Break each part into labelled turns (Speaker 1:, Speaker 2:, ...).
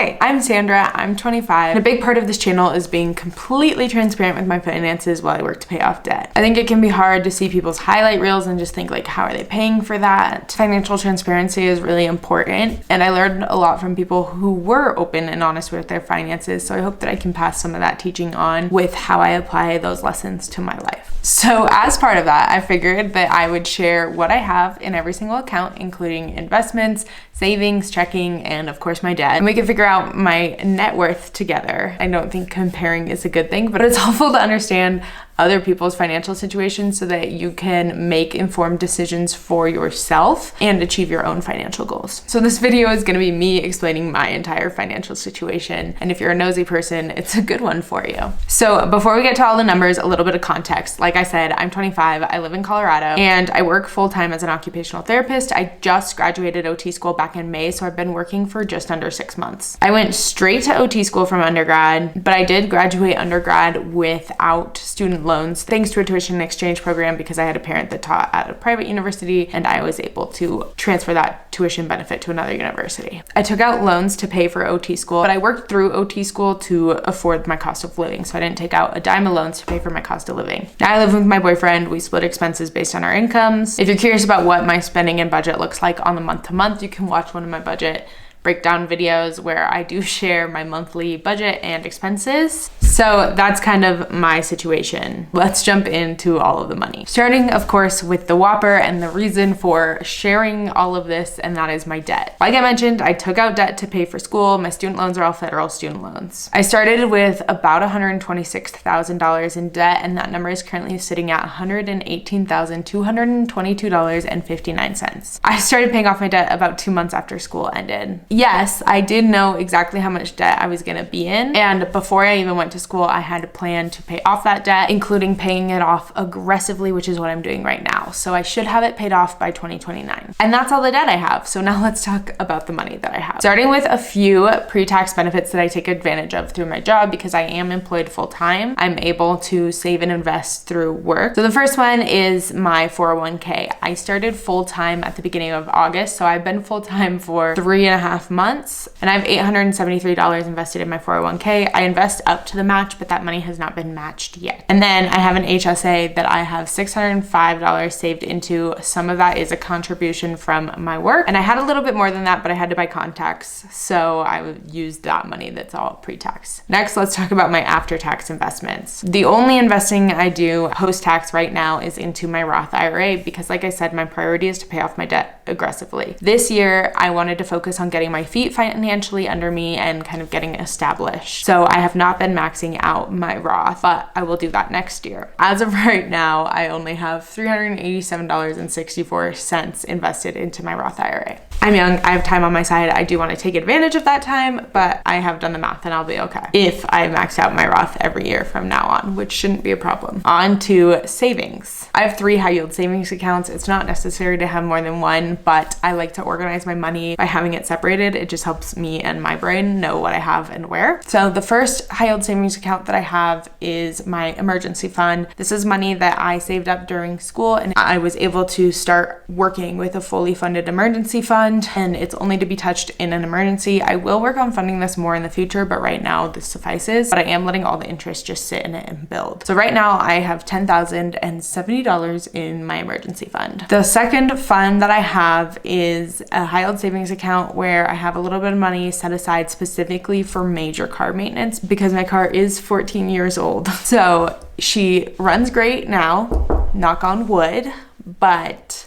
Speaker 1: Hi, I'm Sandra, I'm 25, and a big part of this channel is being completely transparent with my finances while I work to pay off debt. I think it can be hard to see people's highlight reels and just think like, how are they paying for that? Financial transparency is really important, and I learned a lot from people who were open and honest with their finances, so I hope that I can pass some of that teaching on with how I apply those lessons to my life. So as part of that, I figured that I would share what I have in every single account, including investments, savings, checking, and of course my debt. And we can figure out my net worth together. I don't think comparing is a good thing, but it's helpful to understand other people's financial situations so that you can make informed decisions for yourself and achieve your own financial goals. So this video is going to be me explaining my entire financial situation, and if you're a nosy person, it's a good one for you. So before we get to all the numbers, a little bit of context. Like I said, I'm 25, I live in Colorado, and I work full-time as an occupational therapist. I just graduated OT school back in May, so I've been working for just under 6 months. I went straight to OT school from undergrad, but I did graduate undergrad without student loans thanks to a tuition exchange program because I had a parent that taught at a private university and I was able to transfer that tuition benefit to another university. I took out loans to pay for OT school, but I worked through OT school to afford my cost of living, so I didn't take out a dime of loans to pay for my cost of living. Now I live with my boyfriend. We split expenses based on our incomes. If you're curious about what my spending and budget looks like on the month to month, you can watch one of my budget breakdown videos where I do share my monthly budget and expenses. So that's kind of my situation. Let's jump into all of the money. Starting, of course, with the whopper and the reason for sharing all of this, and that is my debt. Like I mentioned, I took out debt to pay for school. My student loans are all federal student loans. I started with about $126,000 in debt, and that number is currently sitting at $118,222.59. I started paying off my debt about 2 months after school ended. Yes, I did know exactly how much debt I was gonna be in, and before I even went to school, I had a plan to pay off that debt, including paying it off aggressively, which is what I'm doing right now. So I should have it paid off by 2029. And that's all the debt I have. So now let's talk about the money that I have. Starting with a few pre-tax benefits that I take advantage of through my job because I am employed full-time. I'm able to save and invest through work. So the first one is my 401k. I started full-time at the beginning of August, so I've been full-time for 3.5 months, and I have $873 invested in my 401k. I invest up to the match, but that money has not been matched yet. And then I have an HSA that I have $605 saved into. Some of that is a contribution from my work, and I had a little bit more than that, but I had to buy contacts, so I would use that money that's all pre-tax. Next, let's talk about my after-tax investments. The only investing I do post-tax right now is into my Roth IRA because, like I said, my priority is to pay off my debt aggressively. This year, I wanted to focus on getting my feet financially under me and kind of getting established. So I have not been maxing out my Roth, but I will do that next year. As of right now, I only have $387.64 invested into my Roth IRA. I'm young, I have time on my side. I do want to take advantage of that time, but I have done the math and I'll be okay if I max out my Roth every year from now on, which shouldn't be a problem. On to savings. I have 3 high yield savings accounts. It's not necessary to have more than one, but I like to organize my money by having it separated. It just helps me and my brain know what I have and where. So the first high yield savings account that I have is my emergency fund. This is money that I saved up during school, and I was able to start working with a fully funded emergency fund, and it's only to be touched in an emergency. I will work on funding this more in the future, but right now this suffices, but I am letting all the interest just sit in it and build. So right now I have $10,070 in my emergency fund. The second fund that I have is a high yield savings account where I have a little bit of money set aside specifically for major car maintenance because my car is 14 years old. So she runs great now, knock on wood, but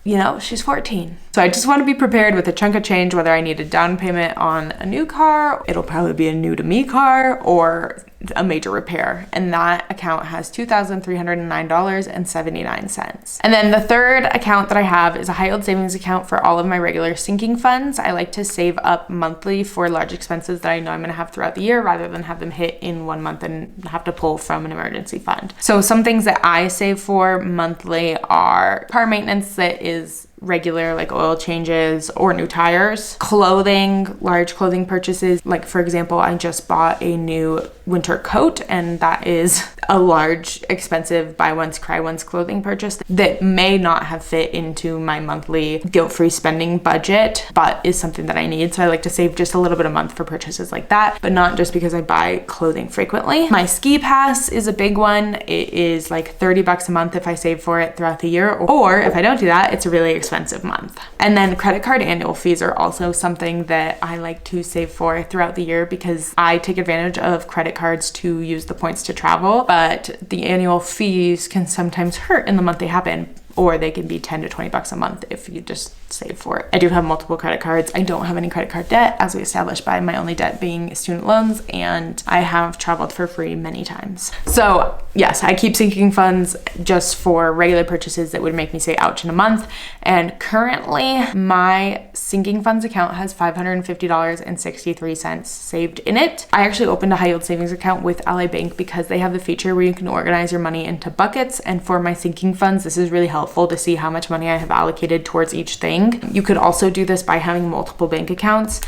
Speaker 1: you know, she's 14. So I just want to be prepared with a chunk of change, whether I need a down payment on a new car, it'll probably be a new to me car, or a major repair. And that account has $2,309.79. And then the third account that I have is a high yield savings account for all of my regular sinking funds. I like to save up monthly for large expenses that I know I'm going to have throughout the year rather than have them hit in 1 month and have to pull from an emergency fund. So some things that I save for monthly are car maintenance that is regular like oil changes or new tires. Clothing, large clothing purchases. Like for example, I just bought a new winter coat, and that is a large, expensive buy once, cry once clothing purchase that may not have fit into my monthly guilt-free spending budget, but is something that I need. So I like to save just a little bit a month for purchases like that, but not just because I buy clothing frequently. My ski pass is a big one. It is like 30 bucks a month if I save for it throughout the year, or if I don't do that, it's a really expensive month. And then credit card annual fees are also something that I like to save for throughout the year because I take advantage of credit cards to use the points to travel, but the annual fees can sometimes hurt in the month they happen, or they can be 10 to 20 bucks a month if you just save for it. I do have multiple credit cards. I don't have any credit card debt, as we established, by my only debt being student loans, and I have traveled for free many times. So yes, I keep sinking funds just for regular purchases that would make me say ouch in a month. And currently my sinking funds account has $550.63 saved in it. I actually opened a high yield savings account with Ally Bank because they have the feature where you can organize your money into buckets. And for my sinking funds, this is really helpful to see how much money I have allocated towards each thing. You could also do this by having multiple bank accounts,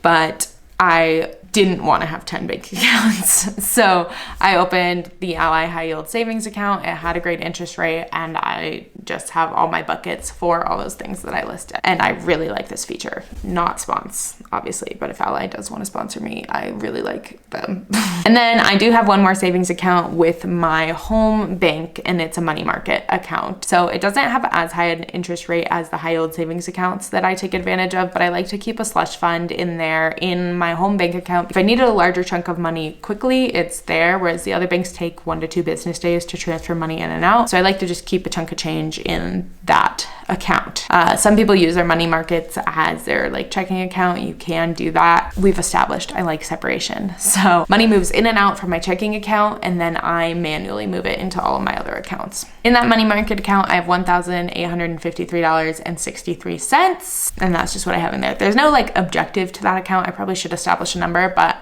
Speaker 1: but I didn't want to have 10 bank accounts. So I opened the Ally High Yield Savings account. It had a great interest rate, and I just have all my buckets for all those things that I listed. And I really like this feature. Not spons, obviously, but if Ally does want to sponsor me, I really like them. And then I do have one more savings account with my home bank, and it's a money market account. So it doesn't have as high an interest rate as the high yield savings accounts that I take advantage of, but I like to keep a slush fund in there in my home bank account. If I needed a larger chunk of money quickly, it's there, whereas the other banks take 1 to 2 business days to transfer money in and out. So I like to just keep a chunk of change in that account. Some people use their money markets as their like checking account. You can do that. We've established I like separation. So money moves in and out from my checking account, and then I manually move it into all of my other accounts. In that money market account, I have $1,853.63, and that's just what I have in there. There's no like objective to that account. I probably should establish a number, but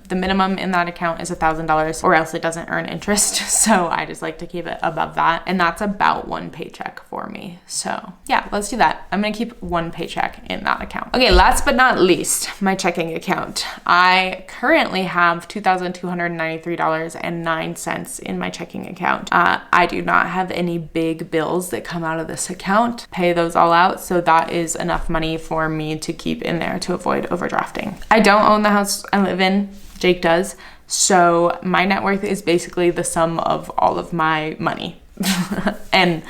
Speaker 1: the minimum in that account is $1,000, or else it doesn't earn interest. So I just like to keep it above that. And that's about 1 paycheck for me. So yeah, let's do that. I'm gonna keep 1 paycheck in that account. Okay, last but not least, my checking account. I currently have $2,293.09 in my checking account. I do not have any big bills that come out of this account. Pay those all out. So that is enough money for me to keep in there to avoid overdrafting. I don't own the house I live in. Jake does. So my net worth is basically the sum of all of my money and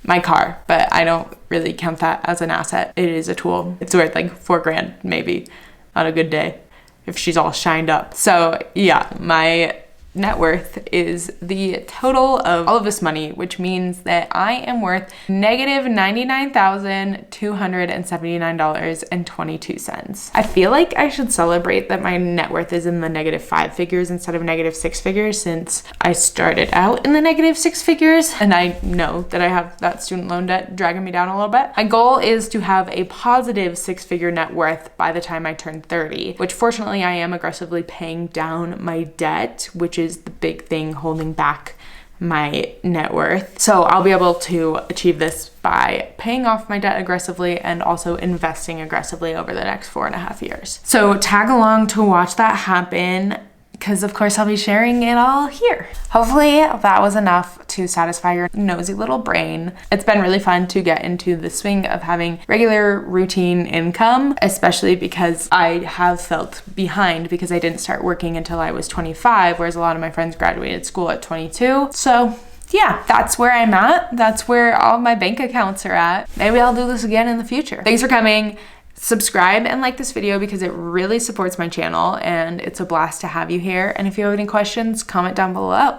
Speaker 1: my car, but I don't really count that as an asset. It is a tool. It's worth like $4,000 maybe on a good day if she's all shined up. So yeah, my net worth is the total of all of this money, which means that I am worth negative $99,279.22. I feel like I should celebrate that my net worth is in the negative 5 figures instead of negative 6 figures, since I started out in the negative 6 figures, and I know that I have that student loan debt dragging me down a little bit. My goal is to have a positive 6-figure net worth by the time I turn 30, which fortunately I am aggressively paying down my debt, which is the big thing holding back my net worth. So I'll be able to achieve this by paying off my debt aggressively and also investing aggressively over the next 4.5 years. So tag along to watch that happen, because of course I'll be sharing it all here. Hopefully that was enough to satisfy your nosy little brain. It's been really fun to get into the swing of having regular routine income, especially because I have felt behind because I didn't start working until I was 25, whereas a lot of my friends graduated school at 22. So yeah, that's where I'm at. That's where all my bank accounts are at. Maybe I'll do this again in the future. Thanks for coming. Subscribe and like this video because it really supports my channel, and it's a blast to have you here. And if you have any questions, comment down below.